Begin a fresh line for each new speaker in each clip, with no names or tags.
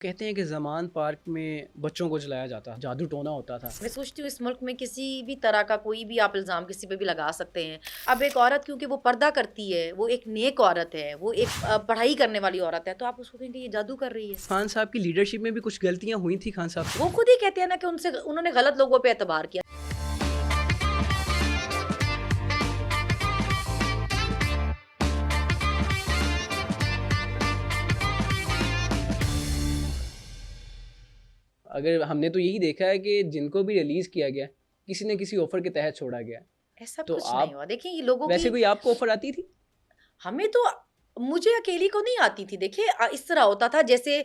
कहते हैं कि ज़मान पार्क में बच्चों को जलाया जाता, जादू टोना होता था।
मैं सोचती हूँ इस मुल्क में किसी भी तरह का कोई भी आप इल्ज़ाम किसी पे भी लगा सकते हैं। अब एक औरत क्योंकि वो पर्दा करती है, वो एक नेक औरत है, वो एक पढ़ाई करने वाली औरत है, तो आप उसको कहेंगे ये जादू कर रही है।
खान साहब की लीडरशिप में भी कुछ गलतियाँ हुई थी खान साहब से।
वो खुद ही कहते हैं ना कि उनसे उन्होंने गलत लोगों पे एतबार किया।
अगर हमने तो यही देखा है कि जिनको भी रिलीज़ किया गया, किसी न किसी ऑफ़र के तहत छोड़ा गया।
ऐसा
तो
कुछ नहीं
आप
हुआ। देखिए ये लोगों
वैसे
की
कोई आपको ऑफ़र आती थी?
हमें तो मुझे अकेली को नहीं आती थी। देखिए इस तरह होता था जैसे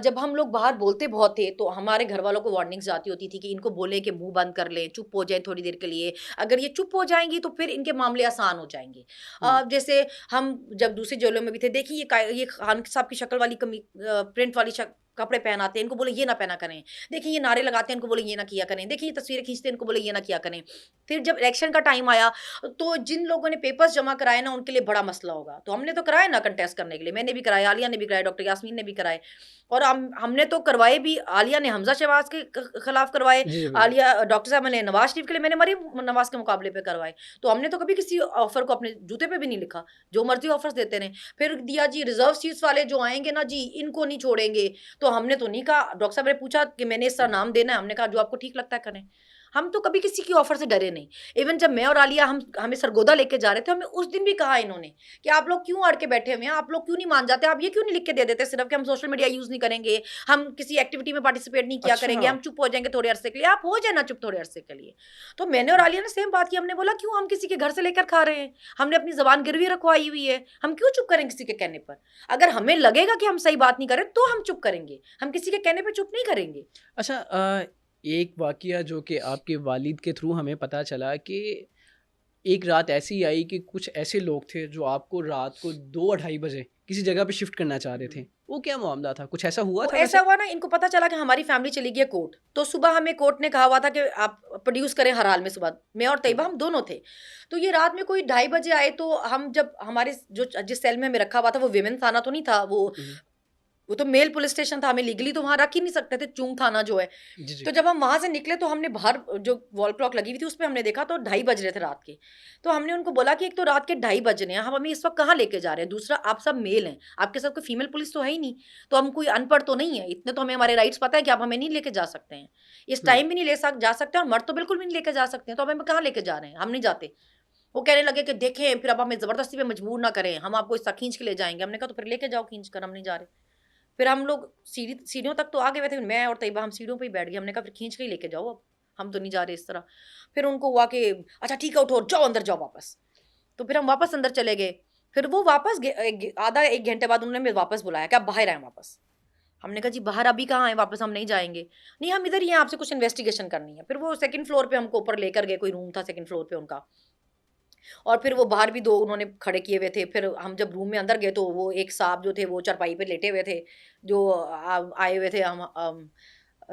जब हम लोग बाहर बोलते बहुत थे तो हमारे घर वालों को वार्निंग्स जाती होती थी कि इनको बोलें कि मुँह बंद कर लें, चुप हो जाएँ थोड़ी देर के लिए। अगर ये चुप हो जाएँगी तो फिर इनके मामले आसान हो जाएँगे।
हुँ।
जैसे हम जब दूसरी जेलों में भी थे, देखिए ये खान साहब की शक्ल वाली प्रिंट वाली कपड़े पहनाते हैं, इनको बोले ये ना पहना करें। देखिए ये नारे लगाते हैं, इनको बोले ये ना किया करें। देखिए ये तस्वीरें खींचते हैं, इनको बोले ये ना किया करें। फिर जब इलेक्शन का टाइम आया तो जिन लोगों ने पेपर्स जमा कराए ना उनके लिए बड़ा मसला होगा। तो हमने तो कराए ना कंटेस्ट करने के लिए, मैंने भी कराए, आलिया ने भी कराए, डॉक्टर यास्मीन ने भी कराए और हमने तो करवाए भी। आलिया ने हमज़ा शहबाज के खिलाफ करवाए,
जी, जी, बिल्कुल।
डॉक्टर साहब ने नवाज़ शरीफ के लिए, मैंने मरीम नवाज़ के मुकाबले पे करवाए। तो हमने तो कभी किसी ऑफर को अपने जूते पे भी नहीं लिखा, जो मर्ज़ी ऑफर्स देते रहें। फिर दिया जी रिज़र्व सीट्स वाले जो आएँगे ना जी, इनको नहीं छोड़ेंगे। तो हमने तो नहीं कहा, डॉक्टर साहब ने पूछा कि मैंने इस तरह नाम देना है, हमने कहा जो आपको ठीक लगता है करें। हम तो कभी किसी की ऑफर से डरे नहीं। इवन जब मैं और आलिया हम हमें सरगोदा लेके जा रहे थे, हमें उस दिन भी कहा इन्होंने कि आप लोग क्यों अड़ के बैठे हुए हैं? आप लोग क्यों नहीं मान जाते? आप ये क्यों नहीं लिख के दे देते सिर्फ कि हम सोशल मीडिया यूज़ नहीं करेंगे, हम किसी एक्टिविटी में पार्टिसिपेट नहीं किया
अच्छा।
करेंगे, हम चुप हो जाएँगे थोड़े अरसे के लिए। आप हो जाना चुप थोड़े अरसे के लिए। तो मैंने और आलिया ने सेम बात की, हमने बोला क्यों हम किसी के घर से लेकर खा रहे हैं? हमने अपनी ज़ुबान गिरवी रखवाई हुई है, हम क्यों चुप करें किसी के कहने पर? अगर हमें लगेगा कि हम सही बात नहीं कर रहे, तो हम चुप करेंगे। हम किसी के कहने पे चुप नहीं करेंगे।
अच्छा, एक वाक़या जो कि आपके वालिद के थ्रू हमें पता चला कि एक रात ऐसी आई कि कुछ ऐसे लोग थे जो आपको रात को 2 ढाई बजे किसी जगह पे शिफ्ट करना चाह रहे थे।
हुँ।
वो क्या मामला था? कुछ ऐसा हुआ
वो
था
ऐसा
वैसे?
हुआ ना, इनको पता चला कि हमारी फैमिली चली गई है कोर्ट। तो सुबह हमें कोर्ट ने कहा हुआ था कि आप प्रोड्यूस करें हर हाल में सुबह। मैं और
हुँ,
तैयबा हम दोनों थे। तो ये रात में कोई ढाई बजे आए तो हम जब हमारे जो जिस सेल में हमें रखा हुआ था वो विमेन थाना तो नहीं था,
हुँ।
वो तो मेल पुलिस स्टेशन था, हमें लीगली तो वहाँ रख ही नहीं सकते थे, चूंग थाना जो है।
जी, जी।
तो जब हम वहाँ से निकले तो हमने बाहर जो वॉल क्लॉक लगी हुई थी उसपे हमने देखा तो ढाई बज रहे थे रात के। तो हमने उनको बोला कि एक तो रात के ढाई बज रहे हैं, हम हमें इस वक़्त कहाँ लेके जा रहे हैं? दूसरा आप सब मेल हैं, आपके साथ कोई फीमेल पुलिस तो है ही नहीं, तो हम कोई अनपढ़ तो नहीं है, इतने तो हमें हमारे राइट्स पता है कि आप हमें नहीं लेके जा सकते हैं। इस
हुँ।
टाइम भी नहीं जा सकते और मर्द तो बिल्कुल भी नहीं लेके जा सकते हैं, तो अब हमें कहाँ लेके जा रहे हैं? हम नहीं जाते। वो कहने लगे कि देखें फिर अब हमें ज़बरदस्ती पे मजबूर ना करें, हम आपको इस खींच के ले जाएँगे। हमने कहा तो फिर लेके जाओ खींच कर, हम नहीं जा रहे। फिर हम लोग सीढ़ियों तक तो आ गए हुए थे, मैं और तैयबा हम सीढ़ियों पे ही बैठ गए। हमने कहा फिर खींच के ही लेके जाओ अब, हम तो नहीं जा रहे इस तरह। फिर उनको हुआ कि अच्छा ठीक है उठो, जाओ अंदर जाओ वापस। तो फिर हम वापस अंदर चले गए। फिर वो वापस आधा 1 घंटे बाद उन्होंने हमें वापस बुलाया कि आप बाहर आएँ वापस। हमने कहा जी बाहर अभी कहाँ आएँ वापस, हम नहीं जाएँगे। नहीं हम इधर ही हैं, आपसे कुछ इन्वेस्टिगेशन करनी है। फिर वो 2nd फ्लोर पे हमको ऊपर लेकर गए, कोई रूम था 2nd फ्लोर पे उनका। और फिर वो बाहर भी 2 उन्होंने खड़े किए हुए थे। फिर हम जब रूम में अंदर गए तो वो एक साहब जो थे वो चारपाई पे लेटे हुए थे, जो आए हुए थे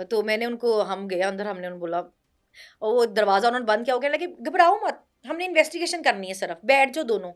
तो मैंने उनको हम गए अंदर, हमने उन्हें बोला और वो दरवाज़ा उन्होंने बंद किया, वो कहने लगे घबराओ मत, हमने इन्वेस्टिगेशन करनी है सिर्फ, बैठ जाओ दोनों।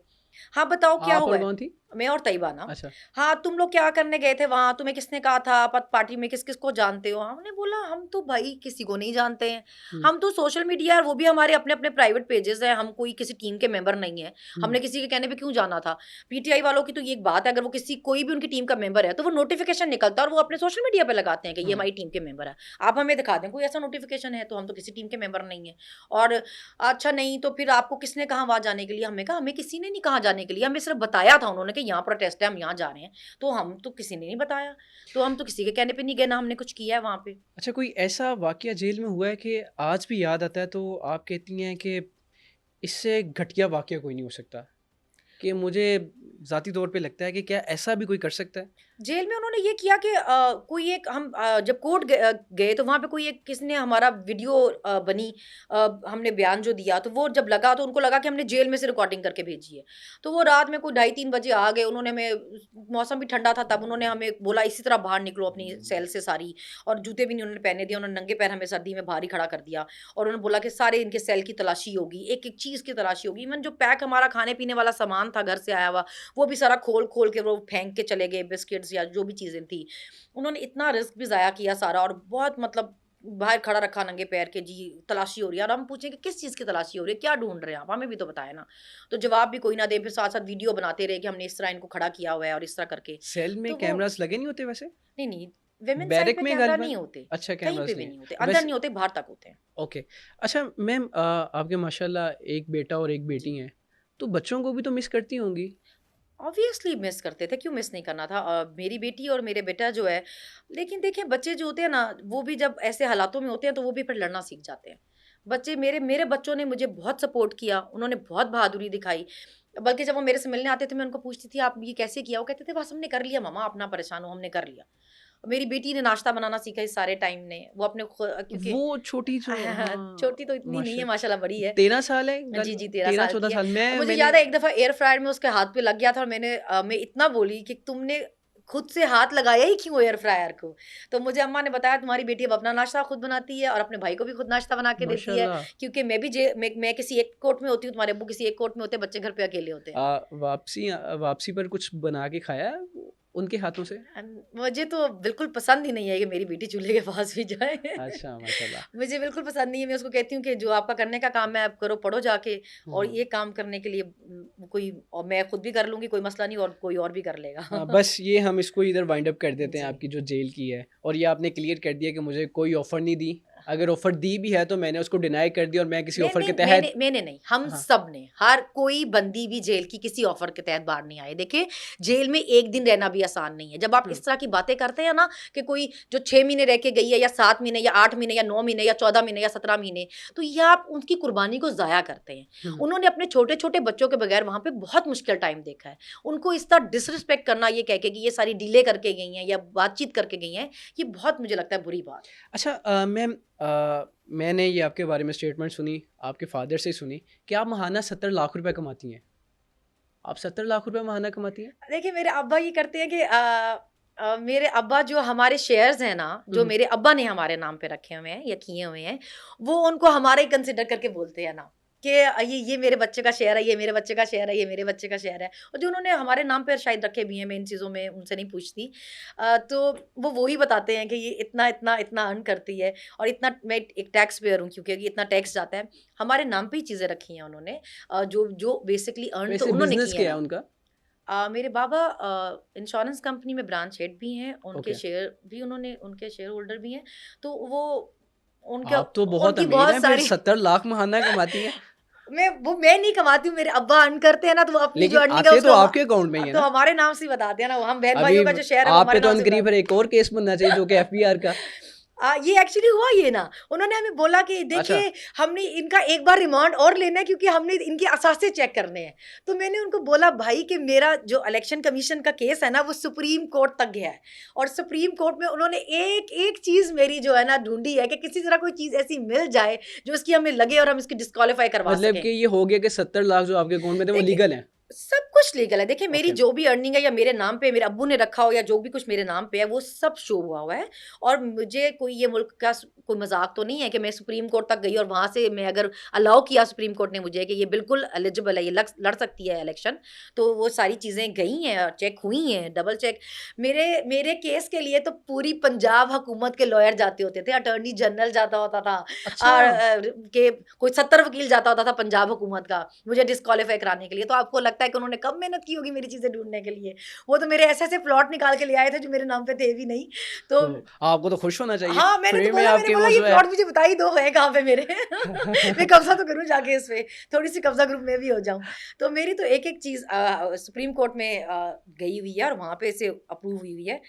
हाँ, बताओ क्या
आप
हुआ
और
है?
कौन थी?
मैं और तैयबा ना।
अच्छा।
हाँ, तुम लोग क्या करने गए थे वहाँ? तुम्हें किसने कहा था? पार्टी में किस-किस को जानते हो? हमने बोला हम तो भाई किसी को नहीं जानते हैं।
हुँ,
हम तो सोशल मीडिया और वो भी हमारे अपने-अपने प्राइवेट पेजेज़ हैं, हम कोई किसी टीम के मेंबर नहीं हैं।
हुँ,
हमने किसी के कहने पे क्यों जाना था? पीटीआई वालों की तो ये एक बात है, अगर वो कोई भी उनकी टीम का मेंबर है, तो वो नोटिफ़िकेशन निकलता है और वो अपने सोशल मीडिया पे लगाते हैं कि ये
हुँ।
हमारी टीम के मेंबर है। आप हमें दिखा दें कोई ऐसा नोटिफ़िकेशन है, तो हम तो किसी टीम के मेंबर नहीं हैं। और अच्छा नहीं तो फिर आपको किसने कहा वहाँ जाने के लिए? हमने कहा हमें किसी ने नहीं कहा जाने के लिए, हमें सिर्फ़ बताया था उन्होंने कि यहाँ प्रोटेस्ट है, हम यहाँ जा रहे हैं। तो हम तो किसी ने नहीं बताया, तो हम तो किसी के कहने पे नहीं गए, ना हमने कुछ किया है वहाँ पे।
अच्छा, कोई ऐसा वाक़या जेल में हुआ है कि आज भी याद आता है तो आप कहती हैं कि इससे घटिया वाक़या कोई नहीं हो सकता? कि मुझे ज़ाती तौर पे लगता है कि क्या ऐसा भी कोई कर सकता है?
जेल में उन्होंने ये किया कि कोई एक हम जब कोर्ट गए तो वहाँ पे कोई एक किसी ने हमारा वीडियो बनी, हमने बयान जो दिया तो वो जब लगा तो उनको लगा कि हमने जेल में से रिकॉर्डिंग करके भेजी है। तो वो रात में कोई ढाई 3 बजे आ गए, उन्होंने हमें मौसम भी ठंडा था तब उन्होंने हमें बोला इसी तरह बाहर निकलो अपनी सेल से सारी, और जूते भी नहीं उन्होंने पहने दिए, उन्होंने नंगे पैर हमें सर्दी में बाहर ही खड़ा कर दिया और उन्होंने बोला कि सारे इनके सेल की तलाशी होगी, एक-एक चीज़ की तलाशी होगी। इवन जो पैक हमारा खाने-पीने वाला सामान था घर से आया हुआ, वो भी सारा खोल खोल के वो फेंक के चले गए, बिस्किट्स या जो भी चीज़ें थी। उन्होंने इतना रिस्क भी ज़ाया किया सारा, और बहुत मतलब बाहर खड़ा रखा नंगे पैर के, जी तलाशी हो रही है, और हम पूछें कि किस चीज़ की तलाशी हो रही है, क्या ढूंढ रहे हैं आप, हमें भी तो बताया ना। तो जवाब भी कोई ना दे, फिर साथ साथ वीडियो बनाते रहे कि हमने इस तरह इनको खड़ा किया हुआ है और इस तरह करके।
सेल में
तो वो
कैमरास लगे नहीं होते वैसे?
नहीं नहीं, वेमेन साइड
बैरक
में
में
कैमरा
गालिबन?
नहीं होते,
अच्छा,
कहीं
कैमरास
पे भी
नहीं है।
नहीं होते, अंदर
वैसे
नहीं होते, बाहर तक होते हैं।
ओके। अच्छा मैम, आपके माशाल्लाह एक बेटा और एक बेटी
जी।
हैं, तो बच्चों को भी तो मिस करती होंगी?
ऑब्वियसली मिस करते थे, क्यों मिस नहीं करना था। मेरी बेटी और मेरे बेटा जो है, लेकिन देखिए बच्चे जो होते हैं ना, वो भी जब ऐसे हालातों में होते हैं तो वो भी फिर लड़ना सीख जाते हैं। बच्चे, मेरे मेरे बच्चों ने मुझे बहुत सपोर्ट किया, उन्होंने बहुत बहादुरी दिखाई। बल्कि जब वो मेरे से मिलने आते थे, मैं उनको पूछती थी आप ये कैसे किया? वो कहते थे बस हमने कर लिया मम्मा, आप ना परेशान हो, हमने कर लिया। मेरी बेटी ने नाश्ता बनाना सीखा इस सारे टाइम ने, वो अपने क्योंकि
वो छोटी जो हाँ,
छोटी तो इतनी नहीं है
माशा
माशाल्लाह, बड़ी है।
13 साल है
जी,
गल
जी, 13 साल
13-14
की है।
साल
मुझे
मैंने
याद है एक दफ़ा एयर फ्रायर में उसके हाथ पे लग गया था, और मैं इतना बोली कि तुमने खुद से हाथ लगाया ही क्यों एयर फ्रायर को? तो मुझे अम्मा ने बताया तुम्हारी बेटी अब अपना नाश्ता खुद बनाती है और अपने भाई को भी खुद नाश्ता बना के देती है,
माशाल्लाह।
क्योंकि मैं किसी एक कोर्ट में होती हूँ, तुम्हारे अब्बू किसी एक कोर्ट में होते हैं, बच्चे घर पे अकेले होते हैं।
वापसी पर कुछ बना के खाया है उनके हाथों से?
मुझे तो बिल्कुल पसंद ही नहीं है कि मेरी बेटी चूल्हे के पास भी जाए।
अच्छा, माशाल्लाह।
मुझे बिल्कुल पसंद नहीं है। मैं उसको कहती हूँ कि जो आपका करने का काम है आप करो, पढ़ो जाके, और
हाँ।
ये काम करने के लिए कोई, और मैं खुद भी कर लूँगी, कोई मसला नहीं, और कोई और भी कर लेगा।
हाँ, बस ये हम इसको इधर वाइंड अप कर देते हैं,
जी।
आपकी जो जेल की है, और ये आपने क्लियर कर दिया कि मुझे कोई ऑफ़र नहीं दी। अगर ऑफ़र दी भी है तो मैंने उसको डिनाई कर दिया और मैं किसी
नहीं,
ऑफ़र
नहीं,
के
मैंने
तहत
मैंने नहीं, हम
हाँ,
सब ने, हर कोई बंदी भी जेल की किसी ऑफर के तहत बाहर नहीं आए। देखिए, जेल में एक दिन रहना भी आसान नहीं है। जब आप
हुँ,
इस तरह की बातें करते हैं ना, कि कोई जो 6 महीने रह के गई है, या 7 महीने, या 8 महीने, या 9 महीने, या 14 महीने, या 17 महीने, तो ये आप उनकी कुर्बानी को ज़ाया करते हैं।
हुँ,
उन्होंने अपने छोटे-छोटे बच्चों के बगैर वहाँ पे बहुत मुश्किल टाइम देखा है। उनको इस तरह डिसरिस्पेक्ट करना, ये कह के कि ये सारी डीले करके गई हैं या बातचीत करके गई हैं, ये बहुत मुझे लगता है बुरी बात है।
अच्छा मैम, मैंने ये आपके बारे में स्टेटमेंट सुनी, आपके फ़ादर से सुनी कि आप महाना 70 लाख रुपए कमाती हैं। आप 70 लाख रुपए महाना कमाती हैं?
देखिए, मेरे अब्बा ये करते हैं कि मेरे अब्बा जो हमारे शेयर्स हैं ना,
हुँ,
जो
हुँ।
मेरे अब्बा ने हमारे नाम पे रखे हुए हैं या किए हुए हैं, वो उनको हमारा ही कंसिडर करके बोलते हैं ना, कि ये मेरे बच्चे का शेयर है, ये मेरे बच्चे का शेयर है, ये मेरे बच्चे का शेयर है। और जो उन्होंने हमारे नाम पे शायद रखे भी हैं, मैं इन चीज़ों में उनसे नहीं पूछती। तो वो ही बताते हैं कि ये इतना, इतना, इतना अर्न करती है, और इतना, मैं एक टैक्स पेयर हूँ क्योंकि ये इतना टैक्स जाता है। हमारे नाम पे ही चीज़ें रखी हैं उन्होंने, जो जो बेसिकली अर्न तो
वैसे
उन्होंने
बिज़नेस
की है
क्या है
ना।
उनका?
मेरे बाबा इंश्योरेंस कंपनी में ब्रांच हेड भी हैं, उनके
ओके।
शेयर भी, उन्होंने उनके शेयर होल्डर भी हैं, तो वो उनके
आप तो बहुत
उनकी
अमीर
बहुत
हैं, फिर
सारी
70 लाख महाना कमाती हैं।
मैं नहीं कमाती हूँ, मेरे अब्बा अर्न करते हैं ना, तो वो अपनी जो
लेकिन
अर्निंग है
आते तो
उसको
आपके अकाउंट में ही है
तो
ना?
हमारे नाम से ही बताते हैं ना, वो हम बहन
अभी
भाइयों का जो शेयर है वो
आप पे
हमारे
तो
नाम से
अनकरीब फिर
बताते
एक और केस बनना चाहिए जो कि एफबीआर का।
ये एक्चुअली हुआ ये ना, उन्होंने हमें बोला कि
अच्छा,
देखिए, हमने इनका एक बार रिमांड और लेना है, क्योंकि हमने इनके असासे चेक करने हैं। तो मैंने उनको बोला भाई कि मेरा जो इलेक्शन कमीशन का केस है ना, वो सुप्रीम कोर्ट तक गया है, और सुप्रीम कोर्ट में उन्होंने एक एक चीज मेरी जो है ना ढूंढी है, कि किसी तरह कोई चीज ऐसी मिल जाए जो इसकी हमें लगे और हम इसकी डिस्क्वालीफाई करवा
मतलब
सकें।
कि ये हो गया कि 70 लाख जो आपके अकाउंट में थे वो
देखिए,
लीगल हैं।
सब कुछ लीगल है। देखिए, मेरी
ओके।
जो भी अर्निंग है, या मेरे नाम पे मेरे अब्बू ने रखा हो, या जो भी कुछ मेरे नाम पे है, वो सब शो हुआ है। और मुझे कोई ये मुल्क का कोई मजाक तो नहीं है कि मैं सुप्रीम कोर्ट तक गई और वहां से मैं अगर अलाउ किया सुप्रीम कोर्ट ने मुझे कि ये बिल्कुल एलिजिबल है, ये लड़ सकती है इलेक्शन, तो वो सारी चीजें गई हैं, चेक हुई हैं, डबल चेक। मेरे मेरे केस के लिए तो पूरी पंजाब हुकूमत के लॉयर जाते होते थे, अटॉर्नी जनरल जाता होता था,
अच्छा,
और के कोई 70 वकील जाता होता था पंजाब हुकूमत का, मुझे डिस्क्वालीफाई कराने के लिए। तो आपको लगता है कि उन्होंने कब मेहनत की होगी मेरी चीज़ें ढूँढने के लिए? वो तो मेरे ऐसे-ऐसे प्लॉट निकाल के ले आए थे जो मेरे नाम पे थे भी नहीं। तो
तो आपको तो खुश होना चाहिए।
हाँ,
फ्री में
मैंने
आपके
बोला
वो
ये
जो है
प्लॉट मुझे बता ही दो है कहाँ पे मेरे। मैं कब्ज़ा तो करूँ जाके इस पे, थोड़ी-सी कब्ज़ा ग्रुप में भी हो जाऊँ। तो मेरी तो एक-एक चीज़ सुप्रीम कोर्ट में गई हुई है, और वहाँ पे से अप्रूव हुई हुई है।